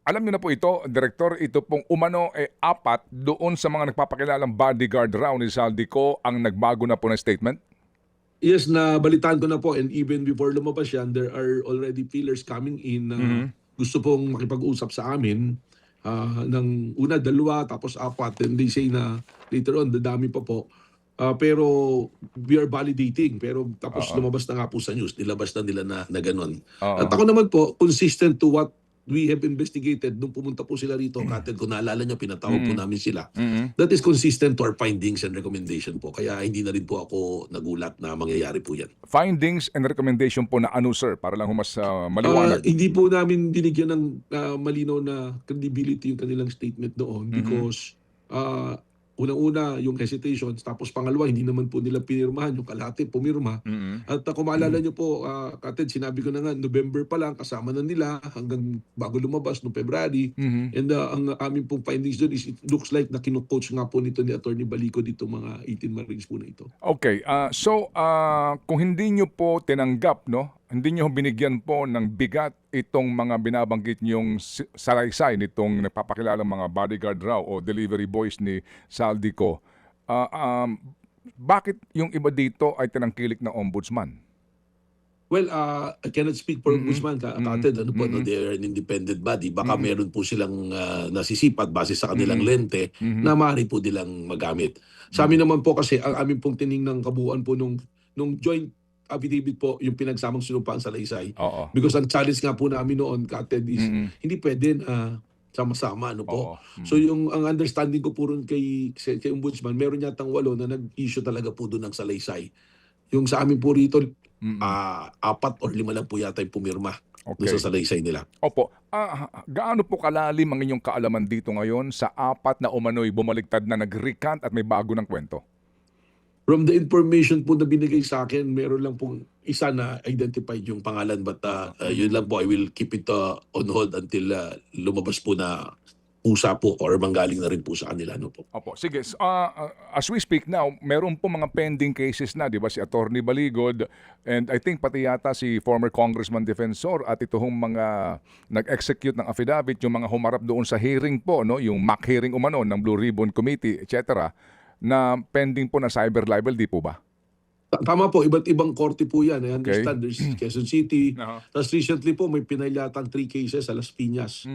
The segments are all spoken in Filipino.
Alam niyo na po ito, Direktor, ito pong umano apat doon sa mga nagpapakilalang bodyguard raw ni Zaldico ang nagbago na po ng statement? Yes, nabalitaan ko na po, and even before lumabas yan, there are already feelers coming in na gusto pong makipag-usap sa amin ng una, dalawa, tapos apat. And they say na later on, dadami pa po. Pero we are validating. Pero tapos lumabas na nga po sa news, nilabas na nila na gano'n. At ako naman po, consistent to what we have investigated nung pumunta po sila rito, Kated, kung naalala nyo, pinatawag po namin sila. That is consistent to our findings and recommendation po. Kaya hindi na rin po ako nagulat na mangyayari po yan. Findings and recommendation po na ano, sir? Para lang mas maliwanag. Hindi po namin binigyan ng malinaw na credibility yung kanilang statement doon because unang-una yung hesitations, tapos pangalawa hindi naman po nila pinirmahan, yung kalahati pumirma. At kung maalala nyo po, Kated, sinabi ko na nga, November pa lang, kasama na nila hanggang bago lumabas noong February. And ang aming pong findings doon is it looks like na kinu-coach nga po nito ni Attorney Balico dito mga 18 Marines po na ito. Okay, so kung hindi nyo po tinanggap, no? Hindi nyo binigyan po ng bigat itong mga binabanggit nyong salaysay nitong nagpapakilalang mga bodyguard raw o delivery boys ni Zaldico. Bakit yung iba dito ay tinangkilik ng ombudsman? Well, I cannot speak for Ombudsman, Kated. Ano po, no, they are an independent body. Baka meron po silang nasisipat base sa kanilang lente na maaari po nilang magamit. Sa amin naman po kasi, ang amin pong tiningnang kabuuan po nung joint affidavit po, yung pinagsamang sinumpaan sa Laysay. Because ang challenge nga po namin noon, Kated, is hindi pwede sama-sama, ano po. So ang understanding ko po rin kay Ombudsman, meron yatang 8 na nag-issue talaga po doon ng Salaysay. Yung sa amin po rito, 4 or 5 lang po yata yung pumirma doon sa Salaysay nila. Opo. Gaano po kalalim ang inyong kaalaman dito ngayon sa 4 na umano'y bumaliktad na nag-recant at may bago ng kwento? From the information po na binigay sa akin, meron lang pong isa na identified yung pangalan, but yun lang po, I will keep it on hold until lumabas po na pusa po or manggaling na rin po sa kanila. No po. Opo, sige. As we speak now, meron po mga pending cases na, di ba? Si Attorney Baligod and I think pati yata si former Congressman Defensor at ito hong mga nag-execute ng affidavit, yung mga humarap doon sa hearing po, no? Yung mock hearing umano ng Blue Ribbon Committee, etc., na pending po na cyber libel, di po ba? Tama po, iba't ibang korte po yan. I understand there's Quezon City. Tapos recently po may pinailatang 3 cases sa Las Piñas.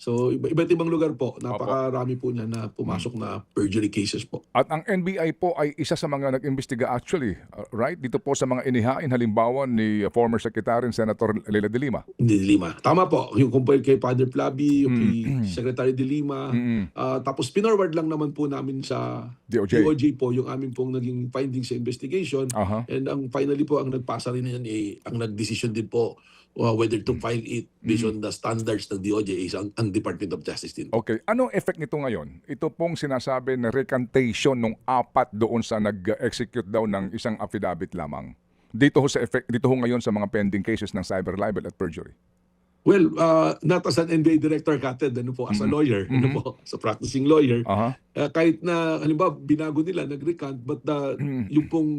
So iba't ibang lugar po. Napakarami po niya na pumasok na perjury cases po. At ang NBI po ay isa sa mga nag-imbestiga actually, right? Dito po sa mga inihain halimbawa ni former Secretary Senator Leila de Lima. De Lima. Tama po. Yung compare kay Father Flavi, yung kay Secretary de Lima. Tapos pinorward lang naman po namin sa DOJ po yung aming pong naging findings sa investigation. And ang finally po, ang nagpasa rin yan, ang nag-decision din po whether to file it based on the standards ng DOJ is ang Department of Justice din. Okay. Anong effect nito ngayon? Ito pong sinasabi na recantation ng 4 doon sa nag-execute daw ng isang affidavit lamang. Dito ho ngayon sa mga pending cases ng cyber libel at perjury. Well, not as an NBA director, Kated, ano po, as a lawyer, ano po, as a practicing lawyer, kahit na, halimbawa, binago nila, nag-recant, but yung pong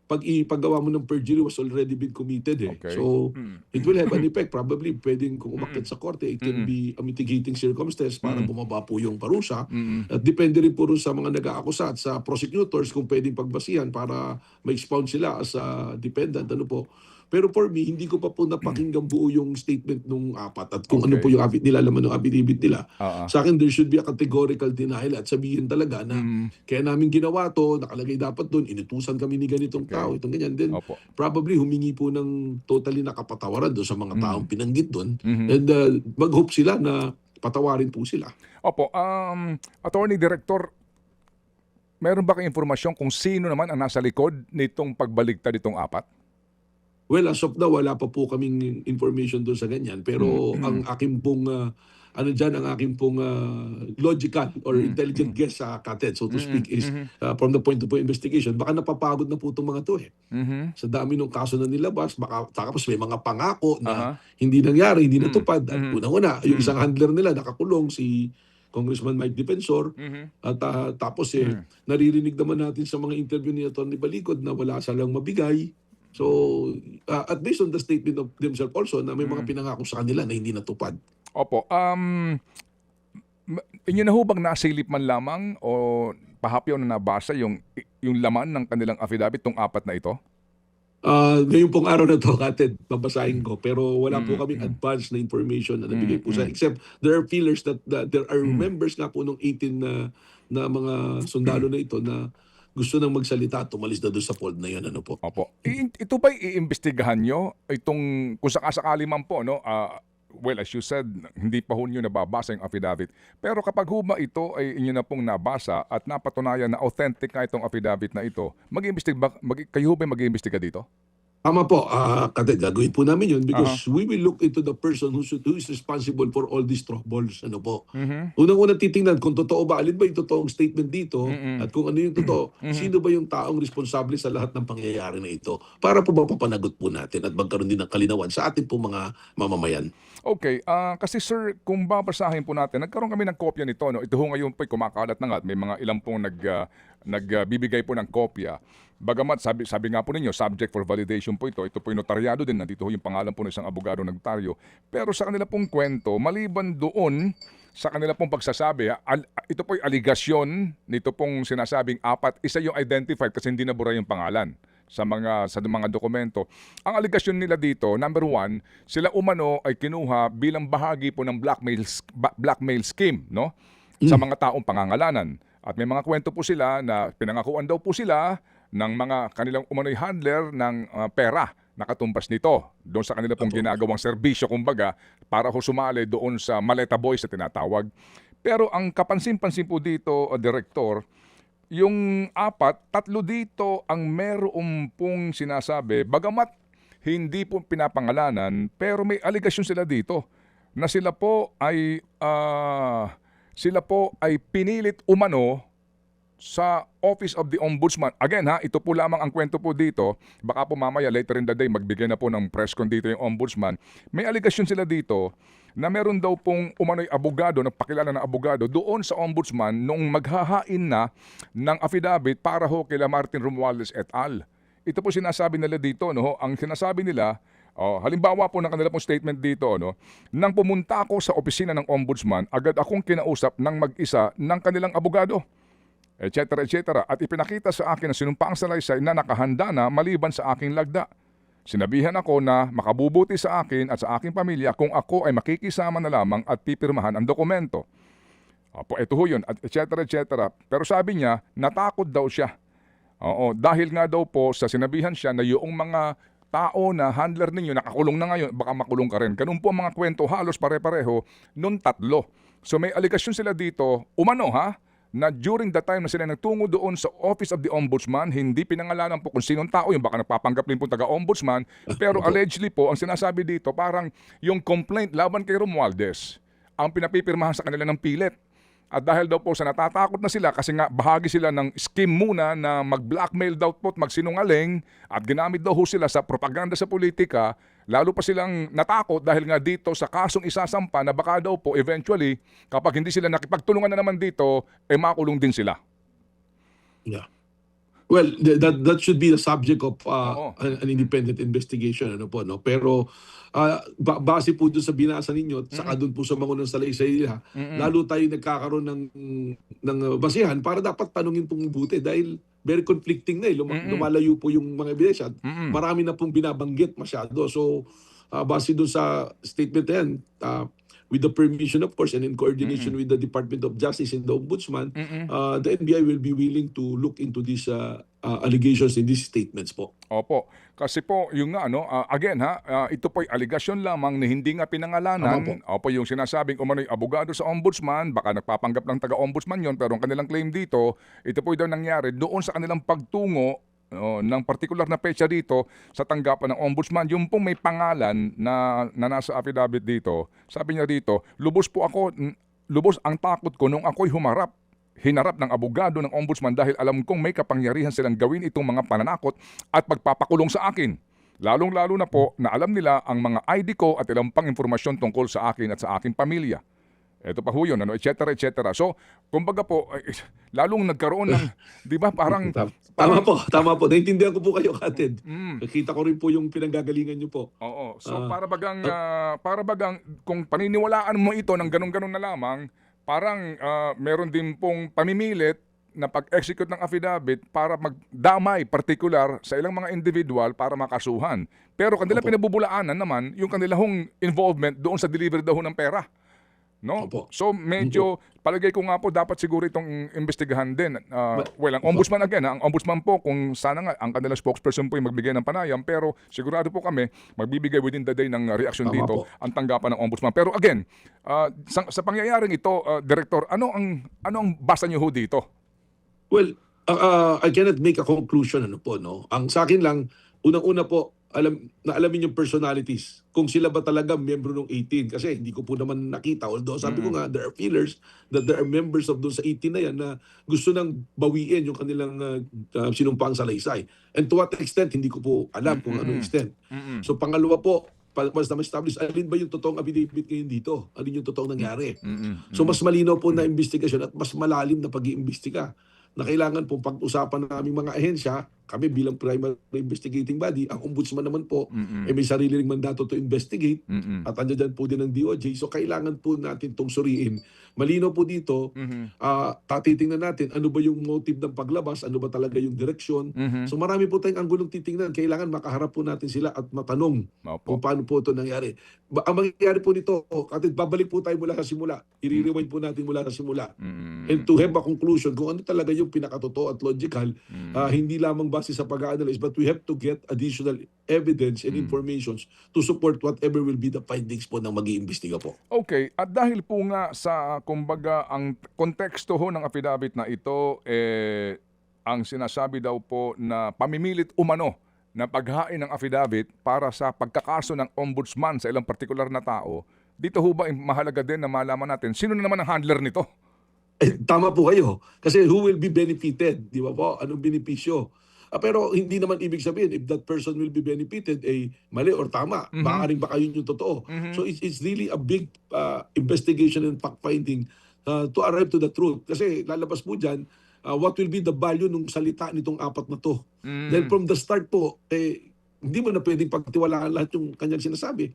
pag-ipagawa mo ng perjury was already been committed. Okay. So, it will have an effect. Probably, pwedeng kung umakyat sa korte, it can be a mitigating circumstance para bumaba po yung parusa. At depende rin po rin sa mga nag-aakusa at sa prosecutors kung pwedeng pagbasihan para ma-expound sila as a defendant. Ano po. Pero for me, hindi ko pa po napakinggan buo yung statement nung 4 at kung ano po yung nilalaman ng affidavit nila. Sa akin, there should be a categorical denial at sabihin talaga na kaya namin ginawa to, nakalagay dapat doon, inutusan kami ni ganitong tao, itong ganyan. Then probably humingi po ng totally nakapatawaran doon sa mga taong pinanggit doon. And mag-hope sila na patawarin po sila. Opo. Attorney Director, meron ba kayong informasyon kung sino naman ang nasa likod nitong pagbaligtad itong 4? Well, as of now, wala pa po kaming information doon sa ganyan. Pero ang aking pong, ang aking pong logical or intelligent guess sa Kated, so to speak, is from the point of investigation, baka napapagod na po itong mga to Sa dami ng kaso na nilabas, baka tapos may mga pangako na hindi nangyari, hindi natupad. At unang-una, yung isang handler nila nakakulong, si Congressman Mike Defensor. At tapos naririnig naman natin sa mga interview ni Atty. Baligod na wala silang mabigay. So, at based on the statement of themselves also na may mga pinangako sa kanila na hindi natupad. Opo. Inyo na ho bang nasilip man lamang o pahapyaw na nabasa yung laman ng kanilang affidavit, tong apat na ito? Ngayon pong araw na to, Kated, babasahin ko. Pero wala po Mm, kaming mm, advance na information na nabigay mm, po sa, mm, except there are feelers that there are mm. members nga po nung 18 na mga sundalo na ito na gusto nang magsalita at tumalis na doon sa fold na yun. Ano po? Opo. Ito ba'y iimbestigahan nyo? Itong, kung sakasakali man po, no? Well, as you said, hindi pa ho nyo nababasa yung affidavit. Pero kapag huma ito ay inyo na pong nabasa at napatunayan na authentic nga itong affidavit na ito, kayo ho ba'y mag-iimbestiga dito? Tama po, Kated, gagawin po namin yun Aha. because we will look into the person who is responsible for all these troubles. Ano po? Mhm. Unang-unang titingnan kung totoo ba, alin ba yung totoong statement dito Mm. at kung ano yung totoo, Mhm. sino ba yung taong responsable sa lahat ng pangyayari na ito para po mapapanagot po natin at magkaroon din ng kalinawan sa ating po mga mamamayan. Okay, kasi sir, kung babasahin po natin, nagkaroon kami ng kopya nito, no? Ito ho ngayon po'y kumakalat na nga at may mga ilang pong nagbibigay po ng kopya. Bagamat sabi nga po ninyo, subject for validation po ito. Ito po yung notaryado din, nandito ho yung pangalan po ng isang abogado nagtaryo. Pero sa kanila pong kwento, maliban doon sa kanila pong pagsasabi, ito po'y aligasyon nito pong sinasabing apat, isa yung identified kasi hindi nabura yung pangalan sa mga dokumento. Ang aligasyon nila dito, number one, sila umano ay kinuha bilang bahagi po ng blackmail scheme, no? Sa mga taong pangangalanan. At may mga kwento po sila na pinangakuan daw po sila ng mga kanilang umano'y handler ng pera na katumbas nito doon sa kanila pong Apo. ginagawang serbisyo kumbaga para ho sumali doon sa Maleta Boys na tinatawag. Pero ang kapansin-pansin po dito, Direktor, yung apat, tatlo dito ang meron pong sinasabi, bagamat hindi po pinapangalanan, pero may aligasyon sila dito na sila po ay pinilit umano sa Office of the Ombudsman. Again ha, ito po lamang ang kwento po dito. Baka po mamaya later in the day magbigay na po ng press con dito yung Ombudsman. May aligasyon sila dito na meron daw pong umano'y abogado, nagpakilala ng abogado doon sa Ombudsman nung maghahain na ng affidavit para ho kila Martin Romualdez et al. Ito po sinasabi nila dito, no? Ang sinasabi nila, halimbawa po ng kanila pong statement dito, no? Nang pumunta ako sa opisina ng Ombudsman, agad akong kinausap ng mag-isa ng kanilang abogado, etc. etc. At ipinakita sa akin na sinumpaang salaysay na nakahanda na maliban sa aking lagda. Sinabihan ako na makabubuti sa akin at sa aking pamilya kung ako ay makikisama na lamang at pipirmahan ang dokumento. Opo, ito ho yun, at etc. etc. Pero sabi niya, natakot daw siya. Oo, dahil nga daw po sa sinabihan siya na yung mga tao na handler ninyo nakakulong na ngayon, baka makulong ka rin. Ganun po ang mga kwento, halos pare-pareho, nung tatlo. So may aligasyon sila dito, umano ha, na during the time na sila nagtungo doon sa Office of the Ombudsman, hindi pinangalanan po kung sinong tao yung baka nagpapanggap din po taga-ombudsman, pero Opo. allegedly po, ang sinasabi dito, parang yung complaint laban kay Romualdez, ang pinapipirmahan sa kanila ng pilit. At dahil daw po sa natatakot na sila kasi nga bahagi sila ng scheme muna na mag-blackmail daw po at magsinungaling at ginamit daw ho sila sa propaganda sa politika, lalo pa silang natakot dahil nga dito sa kasong isasampa na baka daw po eventually kapag hindi sila nakipagtulungan na naman dito, makulong din sila. Yeah. Well, that should be the subject of Oo. an independent investigation, ano po, no? Pero base po doon sa binasa ninyo, saka doon po sa mga salaysay nila, lalo tayo nagkakaroon ng basihan para dapat tanungin pong mabuti dahil very conflicting na eh. Lumalayo po yung mga ebidensya. Marami na pong binabanggit masyado. So, base doon sa statement na yan, with the permission, of course, and in coordination with the Department of Justice and the Ombudsman, the NBI will be willing to look into these allegations in these statements po. Opo. Kasi po, yung nga, ano, again ha, ito po'y aligasyon lamang na hindi nga pinangalanan. Tama Opo, yung sinasabing umano'y abogado sa ombudsman, baka nagpapanggap ng taga-ombudsman yon, pero ang kanilang claim dito, ito po'y daw nangyari doon sa kanilang pagtungo ng partikular na petsa dito sa tanggapan ng ombudsman. Yung pong may pangalan na nasa affidavit dito, sabi niya dito, lubos ang takot ko nung ako'y hinarap ng abogado ng ombudsman dahil alam kong may kapangyarihan silang gawin itong mga pananakot at pagpapakulong sa akin. Lalong-lalo na po na alam nila ang mga ID ko at ilang pang impormasyon tungkol sa akin at sa aking pamilya. Ito pa ho yun, ano, et cetera, et cetera. So, kumbaga po, lalong nagkaroon ng, di ba, parang, Tama po. Naintindihan ko po kayo, Kated. mm, Nakita ko rin po yung pinanggagalingan niyo po. oo. So, Ah, para bagang, kung paniniwalaan mo ito ng ganun-ganun na lamang, parang meron din pong pamimilit na pag-execute ng affidavit para magdamay particular sa ilang mga individual para makasuhan. Pero kanila Opo. pinabubulaanan naman yung kanilang involvement doon sa delivery daw ng pera. No? Opo. So medyo palagay ko nga po dapat siguro itong imbestigahan din. Well, ang ombudsman again, ang ombudsman po kung sana nga ang kanilang spokesperson po yung magbigay ng panayam, pero sigurado po kami magbibigay within the day ng reaction Tama dito po. ang tanggapan ng ombudsman. Pero again, sa pangyayaring ito, Director, ano ang basa niyo ho dito? Well, I cannot make a conclusion ano po, no. Ang sa akin lang, unang-una po, alamin yung personalities. Kung sila ba talaga membro ng 18 kasi hindi ko po naman nakita. Although sabi ko nga there are feelers that there are members of those sa 18 na yan na gusto nang bawiin yung kanilang sinumpaang salaysay. And to what extent hindi ko po alam kung anong extent. So pangalawa po, mas na-establish alin ba yung totoong affidavit ngayon dito? Alin yung totoong nangyari? So mas malinaw po na investigasyon at mas malalim na pag-iimbestiga na kailangan pong pag-usapan ng aming mga ahensya, kami bilang primary investigating body, ang ombudsman naman po, may sarili ring mandato to investigate, at andyan po din ang DOJ. So kailangan po natin itong suriin. Malinaw po dito, titingnan natin ano ba yung motive ng paglabas, ano ba talaga yung direksyon. So marami po tayong anggulong titingnan. Kailangan makaharap po natin sila at matanong kung paano po ito nangyari. Ang mangyayari po nito, at babalik po tayo mula sa simula. I-rewind po natin mula sa simula. And to have a conclusion kung ano talaga yung pinakatotoo at logical, hindi lamang base sa pag-analyze, but we have to get additional evidence and informations to support whatever will be the findings po ng mag-iimbestiga po. Okay, at dahil po nga sa kumbaga ang konteksto ho ng affidavit na ito, ang sinasabi daw po na pamimilit umano na paghain ng affidavit para sa pagkakaso ng ombudsman sa ilang partikular na tao, dito ho ba mahalaga din na malaman natin sino na naman ang handler nito? Tama po kayo. Kasi who will be benefited? Di ba po? Anong benepisyo? Pero hindi naman ibig sabihin if that person will be benefited mali or tama. Maaaring baka yun yung totoo. So it's really a big investigation and fact-finding to arrive to the truth. Kasi lalabas po dyan, what will be the value ng salita nitong apat na to. Then from the start po, hindi mo na pwedeng pagtiwalaan lahat yung kanyang sinasabi.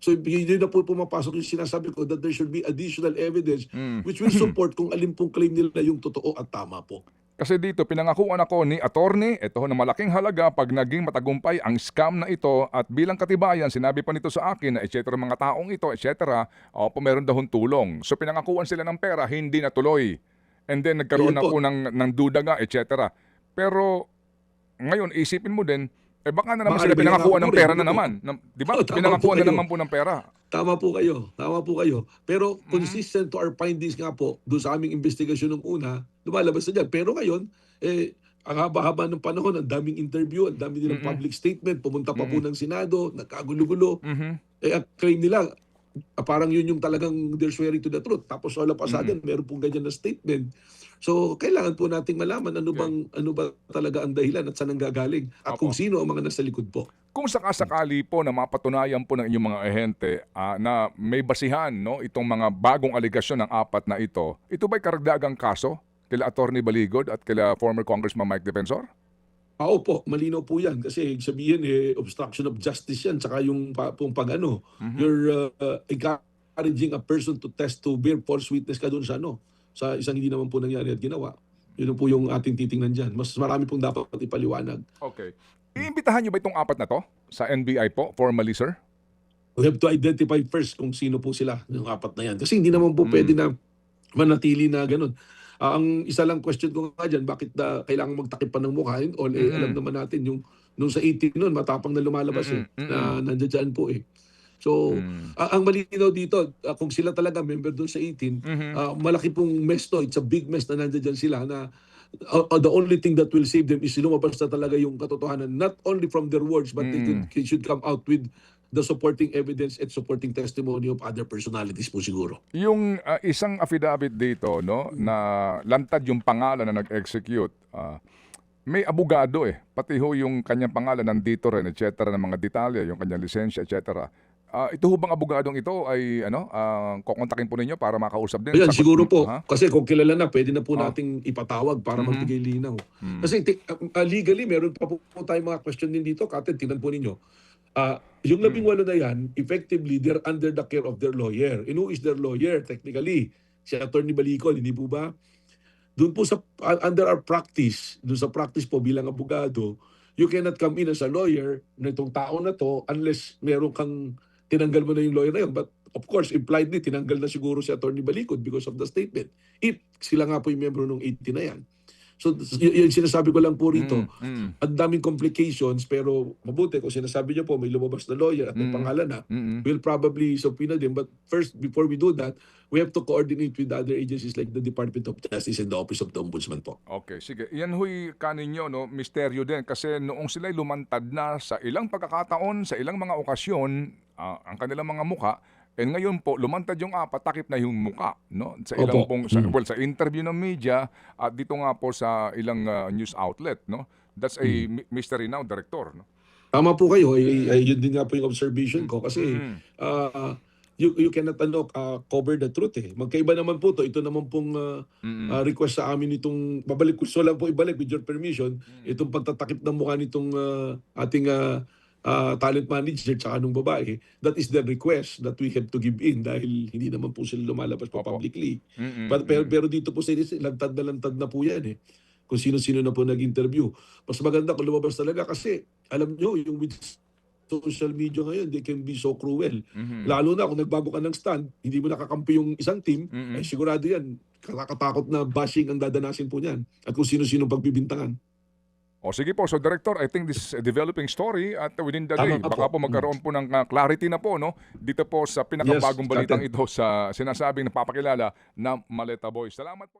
So hindi na po pumapasok yung sinasabi ko that there should be additional evidence which will support kung alin pong claim nila yung totoo at tama po. Kasi dito, pinangakuan ako ni attorney, ito ho na malaking halaga pag naging matagumpay ang scam na ito at bilang katibayan, sinabi pa nito sa akin na etc. mga taong ito, etc. Po meron dahon tulong. So pinangakuan sila ng pera, hindi natuloy. And then nagkaroon Ayun na po. po ng duda nga, etc. Pero ngayon, isipin mo din, baka na naman Baka sila nabigyan pinangakuan ako ng rin, pera ano na po? naman. Di ba? Tama Pinangakuan po na kayo. naman po ng pera. Tama po kayo. Tama po kayo. Pero consistent to our findings nga po, doon sa aming investigasyon ng una, lumalabas na dyan. Pero ngayon, ang haba-haba ng panahon, ang daming interview, ang dami nilang public statement, pumunta pa po ng Senado, nagkagulo-gulo. Ang claim nila, parang yun yung talagang they're swearing to the truth. Tapos all of a sudden, meron pong ganyan na statement. So, kailangan po nating malaman ano ba talaga ang dahilan at saan nanggagaling at kung sino ang mga nasa likod po. Kung sakasakali po na mapatunayan po ng inyong mga ahente na may basihan itong mga bagong aligasyon ng apat na ito ba'y karagdagang kaso kila Attorney Baligod at kila former Congressman Mike Defensor? Opo, malinaw po yan. Kasi sabihin, obstruction of justice yan. Tsaka yung you're encouraging a person to bear false witness ka doon sa isang hindi naman po nangyari at ginawa. Yun po yung ating titingnan dyan. Mas marami pong dapat ipaliwanag. Okay. Iimbitahan niyo ba itong apat na to sa NBI po, formally, sir? We have to identify first kung sino po sila, yung apat na yan. Kasi hindi naman po pwede na manatili na ganun. Ang isa lang question ko nga dyan, bakit kailangan magtakip pa ng mukha? Alam naman natin, nung sa 18 noon, matapang na lumalabas na nandiyan dyan po So, ang malinaw dito, kung sila talaga member doon sa 18, malaki pong mess to. It's a big mess na nandiyan dyan sila na the only thing that will save them is lumabas na talaga yung katotohanan. Not only from their words, but they should come out with the supporting evidence and supporting testimony of other personalities po siguro. Yung isang affidavit dito na lantad yung pangalan na nag-execute, may abogado pati ho yung kanyang pangalan nandito rin, etc. ng mga detalye, yung kanyang lisensya, etc. ito ho bang abogadong ito ay kokontakin po ninyo para makausap din? Ayan, siguro po. Ha? Kasi kung kilala na, pwede na po Oh. nating ipatawag para Mhm. magbigay linaw. Mm. Kasi legally, meron pa po tayong mga question din dito. Kapatid, tingnan po ninyo. Yung 18 na yan, effectively, they're under the care of their lawyer. And who is their lawyer, technically? Si Attorney Balicol, hindi po ba? Doon po sa, under our practice, doon sa practice po bilang abogado, you cannot come in as a lawyer na itong tao na to unless meron kang tinanggal mo na yung lawyer na yun. But of course, impliedly, tinanggal na siguro si Attorney Balicod because of the statement. If sila nga po yung membro ng 80 na yan. So, yung sinasabi ko lang po rito, ang daming complications, pero mabuti kung sinasabi niyo po may lumabas na lawyer at may pangalan na, we'll probably subpoena them. But first, before we do that, we have to coordinate with other agencies like the Department of Justice and the Office of the Ombudsman po. Okay, sige. Yan huy kaninyo, no, misteryo din kasi noong sila'y lumantad na sa ilang pagkakataon, sa ilang mga okasyon, ang kanilang mga muka, and ngayon po, lumantad yung takip na yung muka, no? Sa ilang Opo. pong, sa interview ng media, at dito nga po sa ilang news outlet, no? That's a mystery now, Director, no? Tama po kayo. Yun din nga po yung observation ko. Kasi you cannot cover the truth eh. Magkaiba naman po to. Ito naman pong request sa amin itong, gusto lang po ibalik with your permission, itong pagtatakip ng mukha nitong ating talent manager tsaka nung babae. That is the request that we have to give in dahil hindi naman po sila lumalabas pa Opo. publicly. Pero dito po sa lantad na po yan eh. Kung sino-sino na po nag-interview. Mas maganda kung lumabas talaga kasi alam nyo, yung with social media ngayon, they can be so cruel. Lalo na kung nagbago ka ng stand, hindi mo nakakampi yung isang team, ay sigurado yan, kakatakot na bashing ang dadanasin po niyan at kung sino-sino pagbibintangan. O sige po, so Director, I think this is a developing story at within the day, Tama baka po magkaroon po ng clarity na po, no? Dito po sa pinakabagong Yes, balitang Captain. ito sa sinasabing napapakilala na Maleta Boys. Salamat po.